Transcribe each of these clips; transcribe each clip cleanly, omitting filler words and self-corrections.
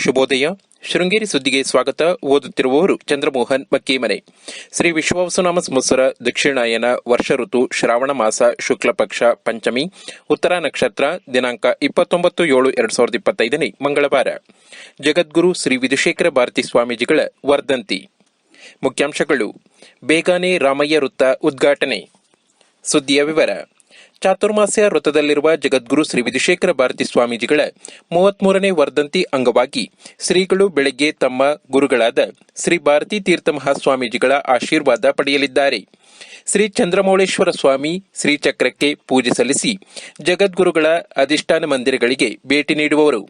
ಶುಭೋದಯ. ಶೃಂಗೇರಿ ಸುದ್ದಿಗೆ ಸ್ವಾಗತ. ಓದುತ್ತಿರುವವರು ಚಂದ್ರಮೋಹನ್ ಮಕ್ಕೀಮನೆ. ಶ್ರೀ ವಿಶ್ವಾವಸುನಾಮ ಸಂವತ್ಸರ ದಕ್ಷಿಣಾಯನ ವರ್ಷ ಋತು ಶ್ರಾವಣ ಮಾಸ ಶುಕ್ಲ ಪಕ್ಷ ಪಂಚಮಿ ಉತ್ತರ ನಕ್ಷತ್ರ ದಿನಾಂಕ 29/7/2025 ಮಂಗಳವಾರ. ಜಗದ್ಗುರು ಶ್ರೀ ವಿಧುಶೇಖರ ಭಾರತಿ ಸ್ವಾಮೀಜಿಗಳ ವರ್ಧಂತಿ. ಮುಖ್ಯಾಂಶಗಳು: ಬೇಗಾನೆ ರಾಮಯ್ಯ ವೃತ್ತ ಉದ್ಘಾಟನೆ. ಸುದ್ದಿಯ ವಿವರ. ಚಾತುರ್ಮಾಸ್ಯ ವೃತ್ತದಲ್ಲಿರುವ ಜಗದ್ಗುರು ಶ್ರೀ ವಿಧುಶೇಖರ ಭಾರತಿ ಸ್ವಾಮೀಜಿಗಳ 33ನೇ ವರ್ಧಂತಿ ಅಂಗವಾಗಿ ಶ್ರೀಗಳು ಬೆಳಗ್ಗೆ ತಮ್ಮ ಗುರುಗಳಾದ ಶ್ರೀ ಭಾರತೀ ತೀರ್ಥ ಮಹಾಸ್ವಾಮೀಜಿಗಳ ಆಶೀರ್ವಾದ ಪಡೆಯಲಿದ್ದಾರೆ. ಶ್ರೀ ಚಂದ್ರಮೌಳೇಶ್ವರ ಸ್ವಾಮಿ ಶ್ರೀಚಕ್ರಕ್ಕೆ ಪೂಜೆ ಸಲ್ಲಿಸಿ ಜಗದ್ಗುರುಗಳ ಅಧಿಷ್ಠಾನ ಮಂದಿರಗಳಿಗೆ ಭೇಟಿ ನೀಡುವವರು.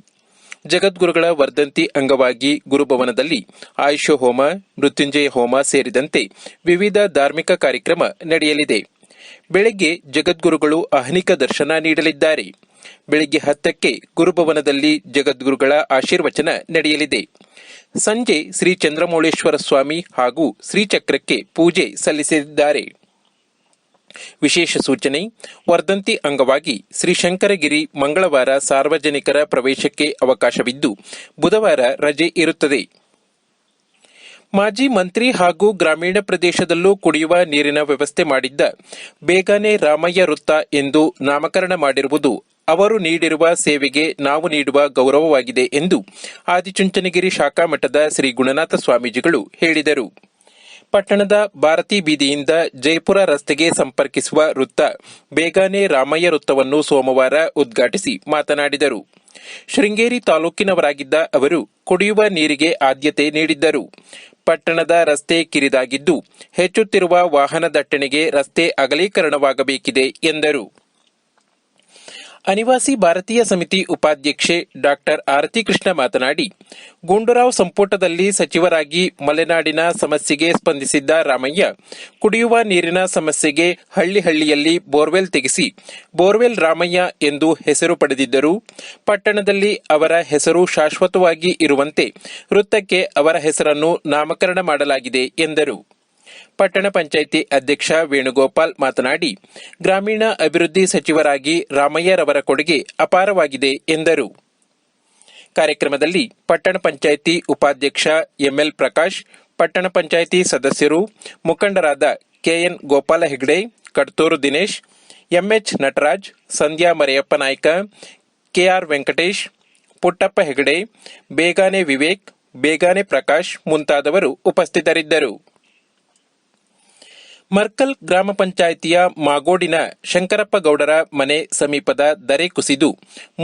ಜಗದ್ಗುರುಗಳ ವರ್ಧಂತಿ ಅಂಗವಾಗಿ ಗುರುಭವನದಲ್ಲಿ ಆಯುಷ ಹೋಮ, ಮೃತ್ಯುಂಜಯ ಹೋಮ ಸೇರಿದಂತೆ ವಿವಿಧ ಧಾರ್ಮಿಕ ಕಾರ್ಯಕ್ರಮ ನಡೆಯಲಿದೆ. ಬೆಳಗ್ಗೆ ಜಗದ್ಗುರುಗಳು ಆಹ್ನಿಕ ದರ್ಶನ ನೀಡಲಿದ್ದಾರೆ. ಬೆಳಗ್ಗೆ 10ಕ್ಕೆ ಗುರುಭವನದಲ್ಲಿ ಜಗದ್ಗುರುಗಳ ಆಶೀರ್ವಚನ ನಡೆಯಲಿದೆ. ಸಂಜೆ ಶ್ರೀ ಚಂದ್ರಮೌಳೇಶ್ವರ ಸ್ವಾಮಿ ಹಾಗೂ ಶ್ರೀಚಕ್ರಕ್ಕೆ ಪೂಜೆ ಸಲ್ಲಿಸಲಿದ್ದಾರೆ. ವಿಶೇಷ ಸೂಚನೆ: ವರ್ಧಂತಿ ಅಂಗವಾಗಿ ಶ್ರೀ ಶಂಕರಗಿರಿ ಮಂಗಳವಾರ ಸಾರ್ವಜನಿಕರ ಪ್ರವೇಶಕ್ಕೆ ಅವಕಾಶವಿದ್ದು, ಬುಧವಾರ ರಜೆ ಇರುತ್ತದೆ. ಮಾಜಿ ಮಂತ್ರಿ ಹಾಗೂ ಗ್ರಾಮೀಣ ಪ್ರದೇಶದಲ್ಲೂ ಕುಡಿಯುವ ನೀರಿನ ವ್ಯವಸ್ಥೆ ಮಾಡಿದ್ದ ಬೇಗಾನೆ ರಾಮಯ್ಯ ವೃತ್ತ ಎಂದು ನಾಮಕರಣ ಮಾಡಿರುವುದು ಅವರು ನೀಡಿರುವ ಸೇವೆಗೆ ನಾವು ನೀಡುವ ಗೌರವವಾಗಿದೆ ಎಂದು ಆದಿಚುಂಚನಗಿರಿ ಶಾಖಾ ಮಠದ ಶ್ರೀ ಗುಣನಾಥ ಸ್ವಾಮೀಜಿಗಳು ಹೇಳಿದರು. ಪಟ್ಟಣದ ಭಾರತಿ ಬೀದಿಯಿಂದ ಜಯಪುರ ರಸ್ತೆಗೆ ಸಂಪರ್ಕಿಸುವ ವೃತ್ತ ಬೇಗಾನೆ ರಾಮಯ್ಯ ವೃತ್ತವನ್ನು ಸೋಮವಾರ ಉದ್ಘಾಟಿಸಿ ಮಾತನಾಡಿದರು. ಶೃಂಗೇರಿ ತಾಲೂಕಿನವರಾಗಿದ್ದ ಅವರು ಕುಡಿಯುವ ನೀರಿಗೆ ಆದ್ಯತೆ ನೀಡಿದ್ದರು. ಪಟ್ಟಣದ ರಸ್ತೆ ಕಿರಿದಾಗಿದ್ದು, ಹೆಚ್ಚುತ್ತಿರುವ ವಾಹನ ದಟ್ಟಣೆಗೆ ರಸ್ತೆ ಅಗಲೀಕರಣವಾಗಬೇಕಿದೆ ಎಂದರು. ಅನಿವಾಸಿ ಭಾರತೀಯ ಸಮಿತಿ ಉಪಾಧ್ಯಕ್ಷೆ ಡಾಕ್ಟರ್ ಆರತಿ ಕೃಷ್ಣ ಮಾತನಾಡಿ, ಗುಂಡೂರಾವ್ ಸಂಪುಟದಲ್ಲಿ ಸಚಿವರಾಗಿ ಮಲೆನಾಡಿನ ಸಮಸ್ಯೆಗೆ ಸ್ಪಂದಿಸಿದ್ದ ರಾಮಯ್ಯ ಕುಡಿಯುವ ನೀರಿನ ಸಮಸ್ಯೆಗೆ ಹಳ್ಳಿಯಲ್ಲಿ ಬೋರ್ವೆಲ್ ತೆಗೆಸಿ ಬೋರ್ವೆಲ್ ರಾಮಯ್ಯ ಎಂದು ಹೆಸರು ಪಡೆದಿದ್ದರು. ಪಟ್ಟಣದಲ್ಲಿ ಅವರ ಹೆಸರು ಶಾಶ್ವತವಾಗಿ ಇರುವಂತೆ ವೃತ್ತಕ್ಕೆ ಅವರ ಹೆಸರನ್ನು ನಾಮಕರಣ ಮಾಡಲಾಗಿದೆ ಎಂದರು. ಪಟ್ಟಣ ಪಂಚಾಯಿತಿ ಅಧ್ಯಕ್ಷ ವೇಣುಗೋಪಾಲ್ ಮಾತನಾಡಿ, ಗ್ರಾಮೀಣ ಅಭಿವೃದ್ಧಿ ಸಚಿವರಾಗಿ ರಾಮಯ್ಯರವರ ಕೊಡುಗೆ ಅಪಾರವಾಗಿದೆ ಎಂದರು. ಕಾರ್ಯಕ್ರಮದಲ್ಲಿ ಪಟ್ಟಣ ಪಂಚಾಯಿತಿ ಉಪಾಧ್ಯಕ್ಷ ಎಂಎಲ್ ಪ್ರಕಾಶ್, ಪಟ್ಟಣ ಪಂಚಾಯಿತಿ ಸದಸ್ಯರು, ಮುಖಂಡರಾದ ಕೆಎನ್ ಗೋಪಾಲ ಹೆಗ್ಡೆ, ಕಡ್ತೂರು ದಿನೇಶ್, ಎಂಎಚ್ ನಟರಾಜ್, ಸಂಧ್ಯಾ ಮರೆಯಪ್ಪ ನಾಯ್ಕ, ಕೆಆರ್ ವೆಂಕಟೇಶ್, ಪುಟ್ಟಪ್ಪ ಹೆಗಡೆ, ಬೇಗಾನೆ ವಿವೇಕ್, ಬೇಗಾನೆ ಪ್ರಕಾಶ್ ಮುಂತಾದವರು ಉಪಸ್ಥಿತರಿದ್ದರು. ಮರ್ಕಲ್ ಗ್ರಾಮ ಪಂಚಾಯಿತಿಯ ಮಾಗೋಡಿನ ಶಂಕರಪ್ಪ ಗೌಡರ ಮನೆ ಸಮೀಪದ ದರೆ ಕುಸಿದು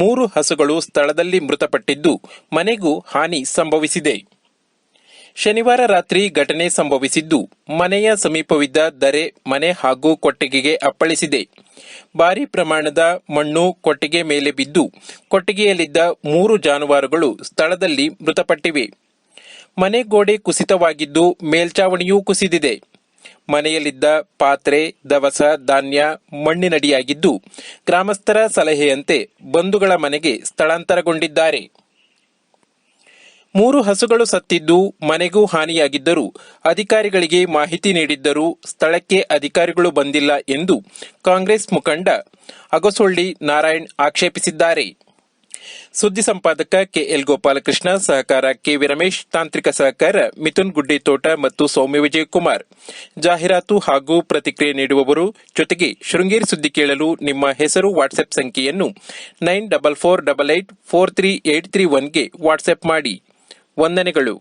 3 ಹಸುಗಳು ಸ್ಥಳದಲ್ಲಿ ಮೃತಪಟ್ಟಿದ್ದು, ಮನೆಗೂ ಹಾನಿ ಸಂಭವಿಸಿದೆ. ಶನಿವಾರ ರಾತ್ರಿ ಘಟನೆ ಸಂಭವಿಸಿದ್ದು, ಮನೆಯ ಸಮೀಪವಿದ್ದ ದರೆ ಮನೆ ಹಾಗೂ ಕೊಟ್ಟಿಗೆಗೆ ಅಪ್ಪಳಿಸಿದೆ. ಭಾರೀ ಪ್ರಮಾಣದ ಮಣ್ಣು ಕೊಟ್ಟಿಗೆ ಮೇಲೆ ಬಿದ್ದು ಕೊಟ್ಟಿಗೆಯಲ್ಲಿದ್ದ 3 ಜಾನುವಾರುಗಳು ಸ್ಥಳದಲ್ಲಿ ಮೃತಪಟ್ಟಿವೆ. ಮನೆ ಗೋಡೆ ಕುಸಿತವಾಗಿದ್ದು, ಮೇಲ್ಚಾವಣಿಯೂ ಕುಸಿದಿದೆ. ಮನೆಯಲ್ಲಿದ್ದ ಪಾತ್ರೆ, ದವಸ ಧಾನ್ಯ ಮಣ್ಣಿನಡಿಯಾಗಿದ್ದು, ಗ್ರಾಮಸ್ಥರ ಸಲಹೆಯಂತೆ ಬಂಧುಗಳ ಮನೆಗೆ ಸ್ಥಳಾಂತರಗೊಂಡಿದ್ದಾರೆ. 3 ಹಸುಗಳು ಸತ್ತಿದ್ದು, ಮನೆಗೂ ಹಾನಿಯಾಗಿದ್ದರೂ ಅಧಿಕಾರಿಗಳಿಗೆ ಮಾಹಿತಿ ನೀಡಿದ್ದರೂ ಸ್ಥಳಕ್ಕೆ ಅಧಿಕಾರಿಗಳು ಬಂದಿಲ್ಲ ಎಂದು ಕಾಂಗ್ರೆಸ್ ಮುಖಂಡ ಅಗಸೊಳ್ಳಿ ನಾರಾಯಣ್ ಆಕ್ಷೇಪಿಸಿದ್ದಾರೆ. ಸುದ್ದಿ ಸಂಪಾದಕ ಕೆಎಲ್ ಗೋಪಾಲಕೃಷ್ಣ, ಸಹಕಾರ ಕೆವಿ ರಮೇಶ್, ತಾಂತ್ರಿಕ ಸಹಕಾರ ಮಿಥುನ್ ಗುಡ್ಡಿತೋಟ ಮತ್ತು ಸೌಮ್ಯ ವಿಜಯಕುಮಾರ್. ಜಾಹೀರಾತು ಹಾಗೂ ಪ್ರತಿಕ್ರಿಯೆ ನೀಡುವವರು, ಜೊತೆಗೆ ಶೃಂಗೇರಿ ಸುದ್ದಿ ಕೇಳಲು ನಿಮ್ಮ ಹೆಸರು ವಾಟ್ಸ್ಆಪ್ ಸಂಖ್ಯೆಯನ್ನು 9448843831ಗೆ ವಾಟ್ಸ್ಆಪ್ ಮಾಡಿ. ವಂದನೆಗಳು.